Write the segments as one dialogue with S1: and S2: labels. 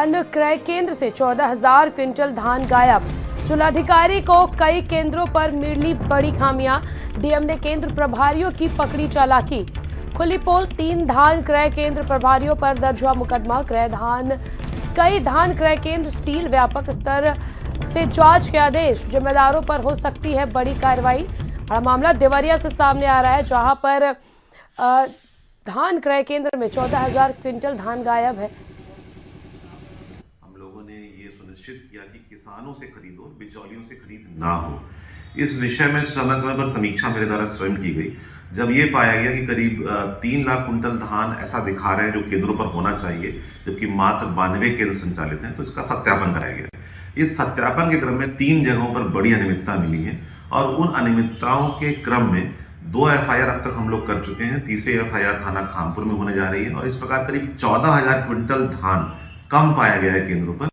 S1: धान क्रय केंद्र से 14,000 क्विंटल धान गायब। जिलाधिकारी को कई केंद्रों पर मिली बड़ी खामियां। डीएम ने केंद्र प्रभारियों की पकड़ी चालाकी। खुली पोल, 3 धान क्रय केंद्र प्रभारियों पर दर्ज हुआ मुकदमा। कई धान क्रय केंद्र सील, व्यापक स्तर से जांच के आदेश। जिम्मेदारों पर हो सकती है बड़ी कार्रवाई। बड़ा मामला देवरिया से सामने आ रहा है, जहां पर धान क्रय केंद्र में 14,000 क्विंटल धान गायब है।
S2: हम लोगों ने ये सुनिश्चित किया कि किसानों से खरीद हो, बिचौलियों से खरीद ना हो। इस विषय में समय समय पर समीक्षा मेरे द्वारा स्वयं की गई। जब ये पाया गया कि करीब 3 लाख कुंटल धान ऐसा दिखा रहे हैं जो केंद्रों पर होना चाहिए, जबकि मात्र 92 केंद्र संचालित हैं, तो इसका सत्यापन कराया गया। इस सत्यापन के क्रम में 3 जगहों पर बड़ी अनियमितता मिली है और उन अनियमितताओं के क्रम में 2 एफआईआर अब तक हम लोग कर चुके हैं। तीसरी एफआईआर थाना खामपुर में होने जा रही है और इस प्रकार करीब 14,000 क्विंटल धान कम पाया गया है केंद्रों पर।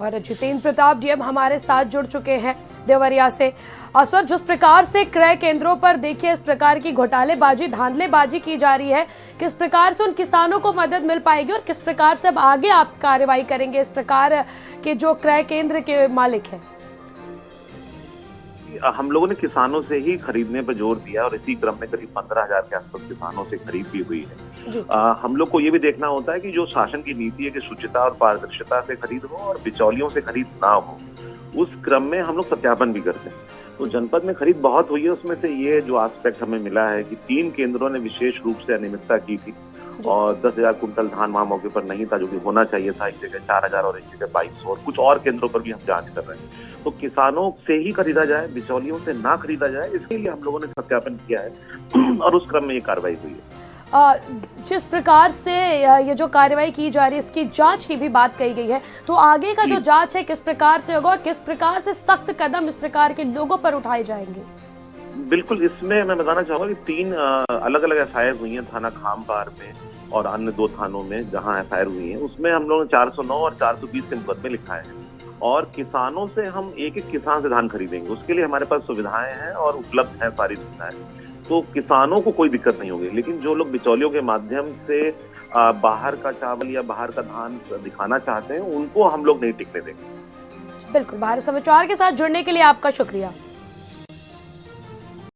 S1: और जितेंद्र प्रताप डीएम हमारे साथ जुड़ चुके हैं देवरिया से। सर, जिस प्रकार से क्रय केंद्रों पर देखिए इस प्रकार की घोटालेबाजी, धांधलेबाजी की जा रही है, किस प्रकार से उन किसानों को मदद मिल पाएगी और किस प्रकार से अब आगे आप कार्रवाई करेंगे इस प्रकार के जो क्रय केंद्र के मालिक हैं?
S3: हम लोगों ने किसानों से ही खरीदने पर जोर दिया और इसी क्रम में करीब 15,000 के आसपास किसानों से खरीद भी हुई है। हम लोग को ये भी देखना होता है कि जो शासन की नीति है कि शुचिता और पारदर्शिता से खरीद हो और बिचौलियों से खरीद ना हो, उस क्रम में हम लोग सत्यापन भी करते हैं। तो जनपद में खरीद बहुत हुई है। उसमें से ये जो एस्पेक्ट हमें मिला है कि 3 केंद्रों ने विशेष रूप से अनियमितता की थी और 10,000 कुंटल धान वहां मौके पर नहीं था, जो कि होना चाहिए था। एक जगह 4,000 और एक जगह 2,200 और कुछ और केंद्रों पर भी हम जांच कर रहे हैं। तो किसानों से ही खरीदा जाए, बिचौलियों से ना खरीदा जाए, इसके लिए हम लोगों ने सत्यापन किया है और उस क्रम में ये कार्रवाई हुई है।
S1: जिस प्रकार से ये जो कार्रवाई की जा रही है, इसकी जांच की भी बात कही गई है, तो आगे का जो जांच है किस प्रकार से होगा और किस प्रकार से सख्त कदम इस प्रकार के लोगों पर उठाए जाएंगे?
S3: बिल्कुल, इसमें मैं बताना चाहूंगा कि 3 अलग अलग एफआईआर हुई हैं थाना खामपार में और अन्य 2 थानों में जहां एफआईआर हुई है। उसमें हम लोगों ने 409 और 420 के मुकदमे लिखाए हैं और किसानों से हम एक किसान से धान खरीदेंगे। उसके लिए हमारे पास सुविधाएं हैं और उपलब्ध हैं सारी सुविधाएं, तो किसानों को कोई दिक्कत नहीं होगी। लेकिन जो लोग बिचौलियों के माध्यम से बाहर का चावल या बाहर का धान दिखाना चाहते हैं, उनको हम लोग नहीं टिकने देंगे।
S1: बिल्कुल, भारत समाचार के साथ जुड़ने के लिए आपका शुक्रिया।